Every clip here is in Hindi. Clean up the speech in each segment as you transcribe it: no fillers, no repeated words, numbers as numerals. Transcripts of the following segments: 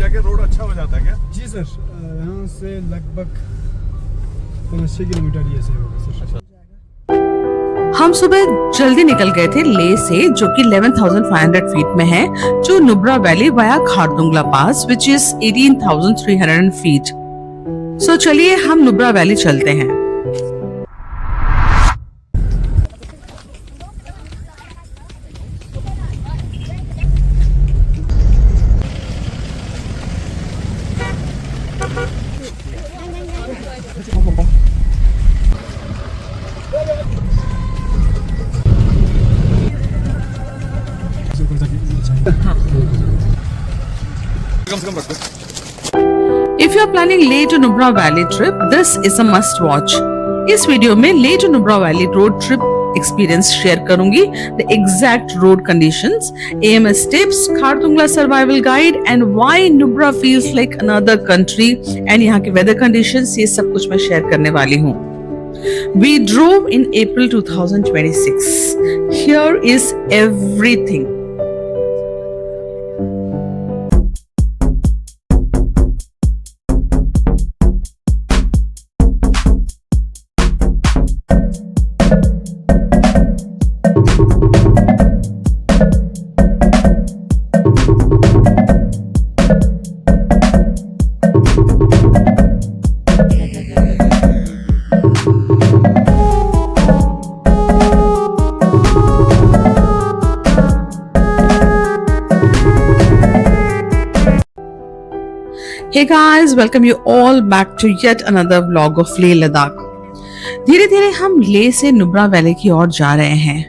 जाके रोड अच्छा हो जाता है क्या? जी सर, यहाँ से लगभग 5-6 किलोमीटर ये से होगा सर। हम सुबह जल्दी निकल गए थे ले से, जो कि 11,500 फीट में है, जो Nubra valley via Khardung La pass which is 18,300 feet. So चलिए हम नुब्रा वैली चलते हैं। If you are planning Leh to Nubra Valley trip, this is a must watch. इस वीडियो में Leh to Nubra Valley road trip experience share करूंगी, the exact road conditions, AMS tips, Khardungla survival guide and why Nubra feels like another country and यहाँ के weather conditions, ये सब कुछ मैं शेयर करने वाली हूँ। We drove in April 2026. Here is everything. Hey guys, welcome you all back to yet another vlog of Leh Ladakh. धीरे धीरे हम लेह से नुब्रा वैली की ओर जा रहे हैं।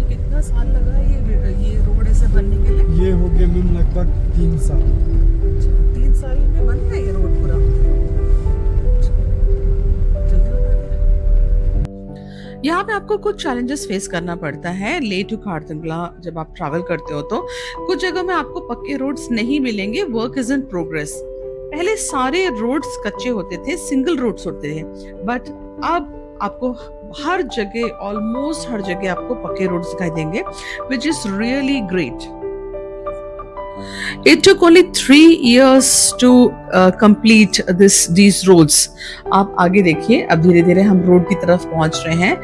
कितना साल लगा ये रोड ऐसे बनने के लिए? ये हो गया मैम लगभग 3 साल। 3 साल में बन गया ये रोड पूरा। यहाँ पे आपको कुछ चैलेंजेस फेस करना पड़ता है। ले टू खारदुंगला जब आप ट्रैवल करते हो तो कुछ जगह में आपको पक्के रोड्स नहीं मिलेंगे, वर्क इज इन प्रोग्रेस। पहले सारे रोड्स कच्चे होते थे, सिंगल रोड्स होते थे, बट अब आपको हर जगह, ऑलमोस्ट हर जगह आपको पक्के रोड्स दिखाई देंगे, which is really great. It took only 3 years to complete these roads. आप आगे देखिए, अब धीरे धीरे हम रोड की तरफ पहुंच रहे हैं,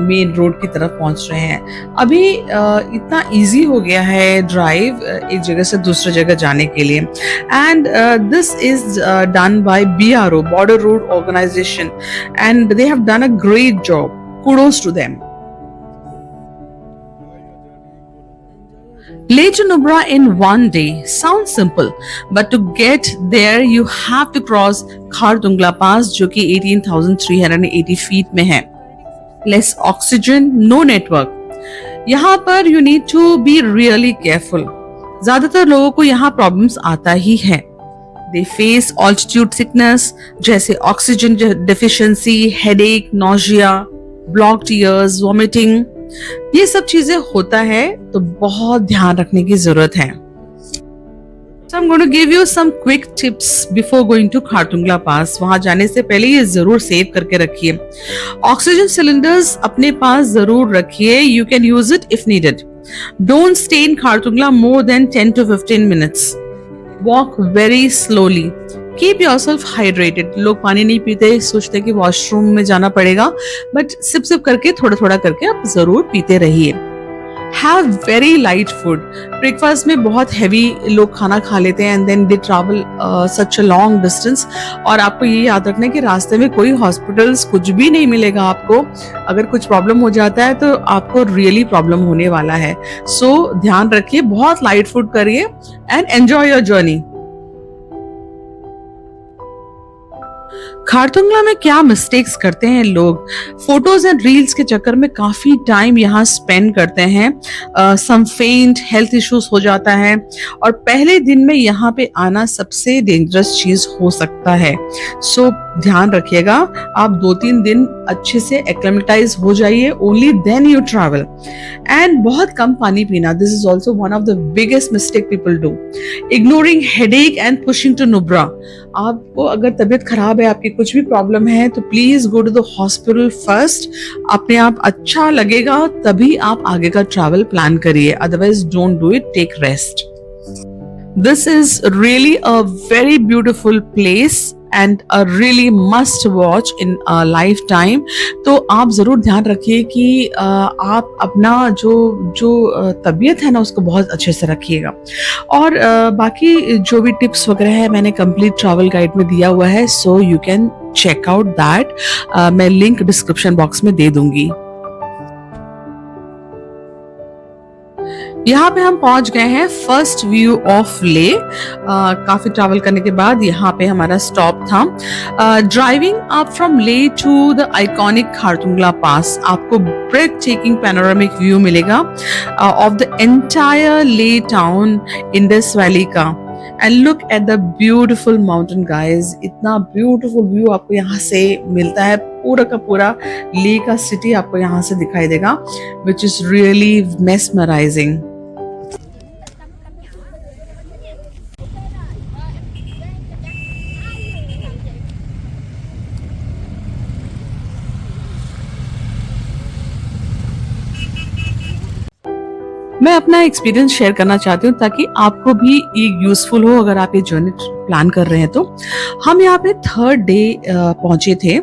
मेन रोड की तरफ पहुंच रहे हैं। अभी इतना इजी हो गया है ड्राइव एक जगह से दूसरी जगह जाने के लिए। And this is done by BRO, border road organisation, and they have done a great job. Kudos to them. Leh to Nubra in one day sounds simple, but to get there you have to cross Khardung La pass, जो कि 18,380 फीट में है। Less oxygen, no network. यहाँ पर you need to be really careful. ज्यादातर लोगों को यहाँ प्रॉब्लम्स आता ही है। They face altitude sickness जैसे oxygen deficiency, headache, nausea, blocked ears, vomiting. ये सब चीजें होता है तो बहुत ध्यान रखने की जरूरत है। So I'm going to give you some quick tips before going to Khardungla पास। वहां जाने से पहले ये जरूर सेव करके रखिए। ऑक्सीजन सिलेंडर्स अपने पास जरूर रखिए। You can use it if needed. Don't stay in Khardungla more than 10 to 15 minutes. Walk very slowly. Keep yourself hydrated. लोग पानी नहीं पीते, सोचते कि वॉशरूम में जाना पड़ेगा, बट सिप सिप करके थोड़ा थोड़ा करके आप जरूर पीते रहिए। Have very light food. Breakfast में बहुत हैवी लोग खाना खा लेते हैं and then they travel such a long distance. और आपको ये याद रखना है कि रास्ते में कोई हॉस्पिटल्स कुछ भी नहीं मिलेगा आपको। अगर कुछ प्रॉब्लम हो जाता है तो आपको रियली प्रॉब्लम होने वाला है। सो ध्यान रखिए, बहुत लाइट फूड करिए and enjoy your journey. Khardungla में क्या मिस्टेक्स करते हैं लोग? फोटोज एंड रील्स के चक्कर में काफी टाइम यहाँ स्पेंड करते हैं। सम फेंट, हेल्थ इश्यूज हो जाता है, और पहले दिन में यहाँ पे आना सबसे डेंजरस चीज हो सकता है। सो ध्यान रखिएगा, आप 2-3 दिन अच्छे से एक्लेमेटाइज हो जाइए, only then you travel. And बहुत कम पानी पीना, this is also one of the biggest mistake people do. Ignoring headache and pushing to Nubra. आपको अगर तबीयत खराब है, आपकी कुछ भी प्रॉब्लम है, तो please go to the hospital first. अपने आप अच्छा लगेगा तभी आप आगे का ट्रैवल प्लान करिए, otherwise don't do it, take rest. This is really a very beautiful place and a really must watch in a lifetime. तो आप ज़रूर ध्यान रखिए कि आप अपना जो तबीयत है ना उसको बहुत अच्छे से रखिएगा। और बाकी जो भी टिप्स वगैरह है मैंने कंप्लीट ट्रैवल गाइड में दिया हुआ है, so you can check out that. मैं लिंक डिस्क्रिप्शन बॉक्स में दे दूंगी। यहाँ पे हम पहुंच गए हैं फर्स्ट व्यू ऑफ ले। काफी ट्रैवल करने के बाद यहाँ पे हमारा स्टॉप था। ड्राइविंग अप फ्रॉम ले टू द आइकॉनिक खारतुंगला पास, आपको ब्रेथ टेकिंग पैनोरामिक व्यू मिलेगा ऑफ द एंटायर ले टाउन इन दिस वैली का। And look at the beautiful mountain guys, इतना ब्यूटिफुल व्यू आपको यहाँ से मिलता है। पूरा का पूरा ले का सिटी आपको यहाँ से दिखाई देगा, विच इज रियली मेस्मराइजिंग। मैं अपना एक्सपीरियंस शेयर करना चाहती हूँ ताकि आपको भी ये यूजफुल हो अगर आप ये जर्नी प्लान कर रहे हैं। तो हम यहाँ पे थर्ड डे पहुंचे थे।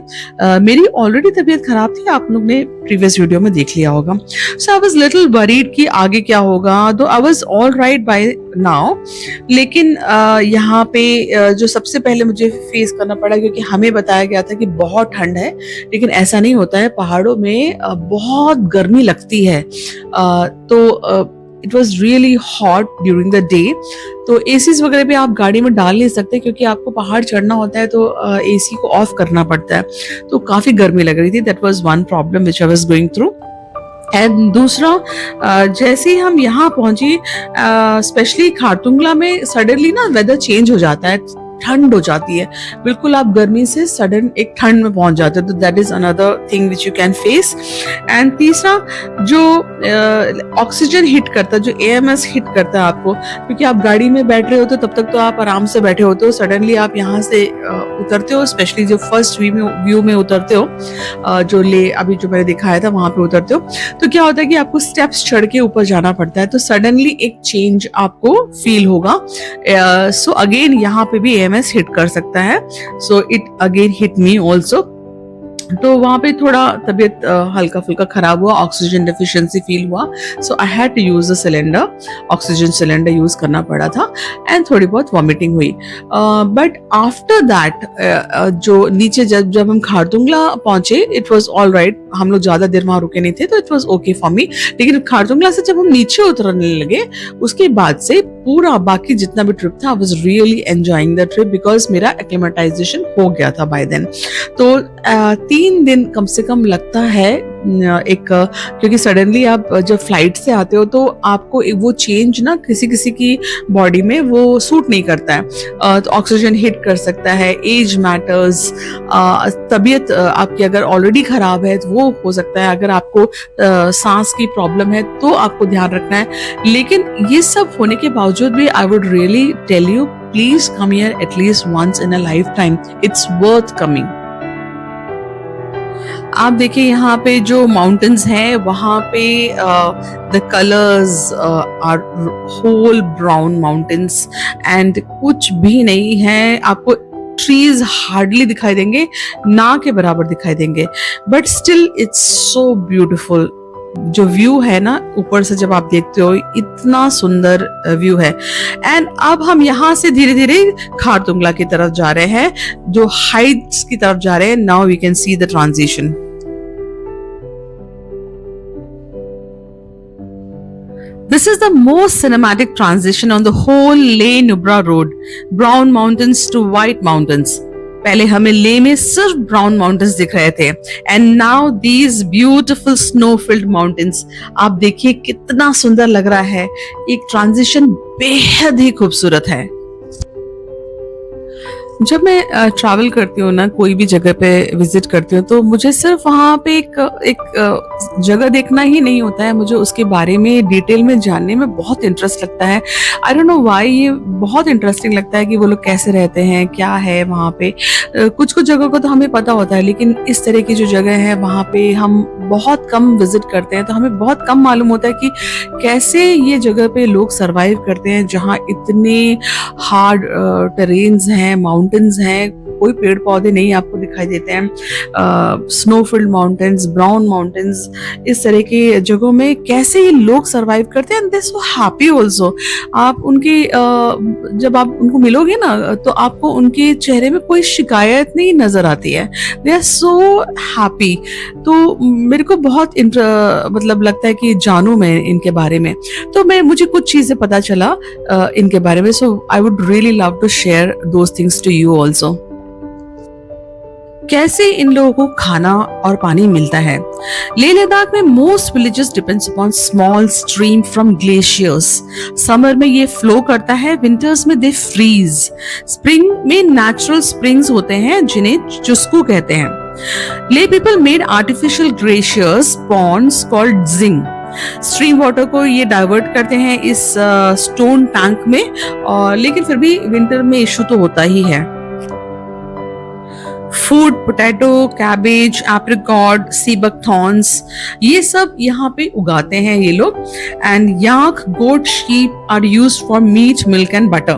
मेरी ऑलरेडी तबीयत खराब थी, आप लोग ने प्रीवियस वीडियो में देख लिया होगा। So I was little worried कि आगे क्या होगा, though I was all right by now. लेकिन यहाँ पे जो सबसे पहले मुझे फेस करना पड़ा, क्योंकि हमें बताया गया था कि बहुत ठंड है, लेकिन ऐसा नहीं होता है। पहाड़ों में बहुत गर्मी लगती है। तो it was really hot during the day. तो एसीज वगैरह भी आप गाड़ी में डाल नहीं सकते, क्योंकि आपको पहाड़ चढ़ना होता है तो एसी को ऑफ करना पड़ता है। तो काफी गर्मी लग रही थी। That was one problem which I was going through. And दूसरा, जैसे ही हम यहाँ पहुंचे, स्पेशली खारतुंगला में सडनली ना वेदर चेंज हो जाता है, ठंड हो जाती है बिल्कुल। आप गर्मी से सडन एक ठंड में पहुंच जाते हैं। तो that is another thing which you can face. And तीसरा, जो ऑक्सीजन हिट करता है, जो AMS हिट करता है आपको, क्योंकि आप गाड़ी में बैठ रहे होते हो तब तक तो आप आराम से बैठे होते हो। सडनली आप यहाँ से उतरते हो, स्पेशली जो फर्स्ट व्यू में उतरते हो, जो ले अभी जो मैंने दिखाया था वहां पे उतरते हो, तो क्या होता है कि आपको स्टेप्स चढ़ के ऊपर जाना पड़ता है। तो सडनली एक चेंज आपको फील होगा। सो अगेन यहाँ पे भी AMS हिट कर सकता है। So it again hit me also. तो वहां पे थोड़ा तबीयत हल्का फुल्का खराब हुआ, ऑक्सीजन डेफिशिएंसी फील हुआ। So I had to use the cylinder, oxygen cylinder use करना पड़ा था। एंड थोड़ी बहुत वॉमिटिंग हुई। बट आफ्टर दैट, जो नीचे जब हम खारतुंगला पहुंचे, इट वॉज ऑल राइट। हम लोग ज्यादा देर वहां रुके नहीं थे, तो it was okay for me. लेकिन खारतुंगला से जब हम नीचे उतरने लगे, उसके बाद से पूरा बाकी जितना भी ट्रिप था, I was really enjoying the trip, because मेरा एक्लेमेटाइजेशन हो गया था बाय देन। तो 3 दिन कम से कम लगता है क्योंकि सडनली आप जब फ्लाइट से आते हो तो आपको वो चेंज ना किसी की बॉडी में वो सूट नहीं करता है। तो ऑक्सीजन हिट कर सकता है, एज मैटर्स, तबीयत आपकी अगर ऑलरेडी खराब है तो वो हो सकता है। अगर आपको सांस की प्रॉब्लम है तो आपको ध्यान रखना है। लेकिन ये सब होने के बावजूद भी I would really tell you, please come here at least once in a life time, it's worth coming. आप देखिए यहाँ पे जो माउंटेन्स हैं वहाँ पे the colours are whole brown mountains and कुछ भी नहीं है। आपको ट्रीज हार्डली दिखाई देंगे, ना के बराबर दिखाई देंगे, but still it's so beautiful. जो व्यू है ना ऊपर से जब आप देखते हो, इतना सुंदर व्यू है। एंड अब हम यहाँ से धीरे धीरे खारतुंगला की तरफ जा रहे हैं, जो हाइट्स की तरफ जा रहे हैं। Now we can see the transition. This is the most cinematic transition on the whole Leh Nubra road, brown mountains to white mountains. पहले हमें ले में सिर्फ ब्राउन माउंटेन्स दिख रहे थे, and now these beautiful snow field mountains. आप देखिए कितना सुंदर लग रहा है। एक ट्रांजिशन बेहद ही खूबसूरत है। जब मैं ट्रैवल करती हूँ ना, कोई भी जगह पे विजिट करती हूँ, तो मुझे सिर्फ वहाँ पे एक जगह देखना ही नहीं होता है, मुझे उसके बारे में डिटेल में जानने में बहुत इंटरेस्ट लगता है। आई डोंट नो व्हाई, ये बहुत इंटरेस्टिंग लगता है कि वो लोग कैसे रहते हैं, क्या है वहाँ पे। कुछ कुछ जगहों को तो हमें पता होता है, लेकिन इस तरह की जो जगह है वहाँ पे हम बहुत कम विजिट करते हैं, तो हमें बहुत कम मालूम होता है कि कैसे ये जगह पे लोग सरवाइव करते हैं, जहाँ इतने हार्ड टेरेन्स हैं, माउंटेन्स हैं, कोई पेड़ पौधे नहीं आपको दिखाई देते हैं, स्नोफिल्ड माउंटेन्स, ब्राउन माउंटेन्स, इस तरह की जगहों में कैसे ये लोग सरवाइव करते हैं। And they so happy also. आप उनके जब आप उनको मिलोगे ना, तो आपको उनके चेहरे में कोई शिकायत नहीं नजर आती है। They are so happy. तो मेरे को बहुत मतलब लगता है कि जानूं मैं इनके बारे में, तो मुझे कुछ चीजें पता चला इनके बारे में। So I would really love to share those things to you also. कैसे इन लोगों को खाना और पानी मिलता है। लेह लद्दाख में most villages depends upon small stream from glaciers. Summer में ये फ्लो करता है, विंटर्स में दे फ्रीज। स्प्रिंग में नेचुरल स्प्रिंग्स होते हैं जिन्हें चुस्कू कहते हैं। Leh people made artificial glaciers ponds called zing. Stream water को ये डाइवर्ट करते हैं इस स्टोन टैंक में, और लेकिन फिर भी विंटर में इशू तो होता ही है। Food, potato, cabbage, apricot, sea buckthorns, ये सब यहाँ पे उगाते हैं ये लोग। And yak, goat, sheep are used for meat, milk and butter.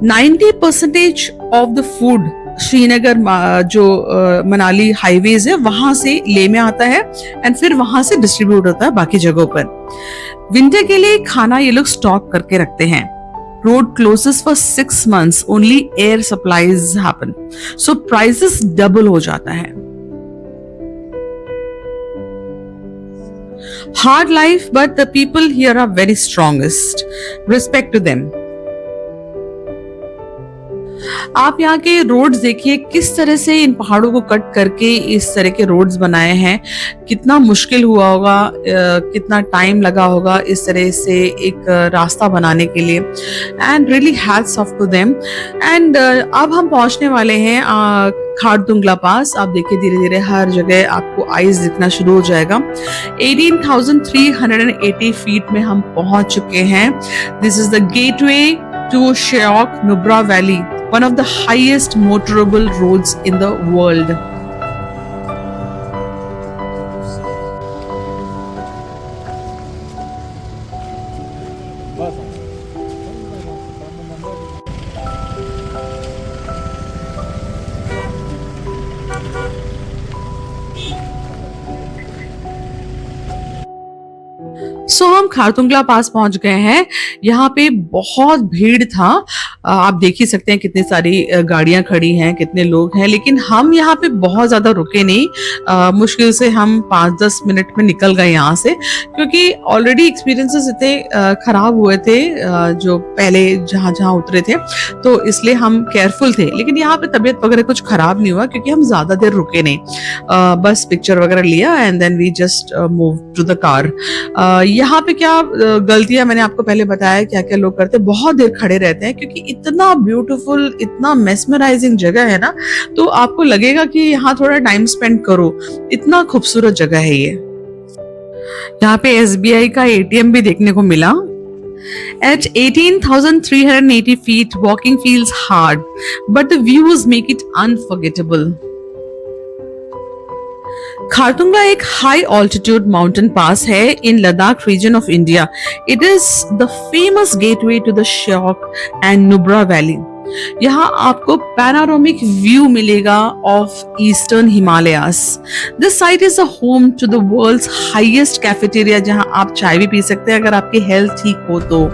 90% of the food Srinagar जो मनाली हाईवेज है वहां से ले में आता है, एंड फिर वहां से डिस्ट्रीब्यूट होता है बाकी जगहों पर। विंटर के लिए खाना ये लोग स्टॉक करके रखते हैं। Road closes for 6 months, only air supplies happen, so prices double हो जाता है। Hard life, but the people here are very strongest. Respect to them. आप यहाँ के रोड्स देखिए, किस तरह से इन पहाड़ों को कट करके इस तरह के रोड्स बनाए हैं। कितना मुश्किल हुआ होगा, कितना टाइम लगा होगा इस तरह से एक रास्ता बनाने के लिए। And really hats off to them. And अब हम पहुंचने वाले हैं खारदुंगला पास। आप देखिए धीरे धीरे हर जगह आपको आइस दिखना शुरू हो जाएगा। 18,380 फीट में हम पहुंच चुके हैं। This is the gateway to Shyok Nubra valley, one of the highest motorable roads in the world. So हम खारदुंगला पास पहुंच गए हैं। यहाँ पे बहुत भीड़ था, आप देख ही सकते हैं कितनी सारी गाड़ियां खड़ी हैं, कितने लोग हैं, लेकिन हम यहाँ पे बहुत ज्यादा रुके नहीं। मुश्किल से हम 5-10 मिनट में निकल गए यहाँ से, क्योंकि ऑलरेडी एक्सपीरियंसेस इतने खराब हुए थे जो पहले जहाँ जहाँ उतरे थे, तो इसलिए हम केयरफुल थे। लेकिन यहाँ पे तबीयत वगैरह कुछ खराब नहीं हुआ, क्योंकि हम ज्यादा देर रुके नहीं। बस पिक्चर वगैरह लिया and then we just move to the car. यहाँ पे क्या गलतियां मैंने आपको पहले बताया, क्या क्या लोग करते हैं, बहुत देर खड़े रहते हैं, क्योंकि इतना ब्यूटीफुल, इतना मेस्मराइजिंग जगह है ना, तो आपको लगेगा कि यहाँ थोड़ा टाइम स्पेंड करो। इतना खूबसूरत जगह है ये। यहाँ पे SBI का ATM भी देखने को मिला। At 18,380 feet, walking feels hard, but the views make it unforgettable. Khardungla एक हाई ऑल्टीट्यूड माउंटेन पास है in Ladakh region of India. It is the famous gateway to the Shyok and Nubra valley. यहाँ आपको पैनारोमिक व्यू मिलेगा of eastern Himalayas. This site is a home to the world's highest cafeteria, जहाँ आप चाय भी पी सकते हैं अगर आपकी हेल्थ ठीक हो तो।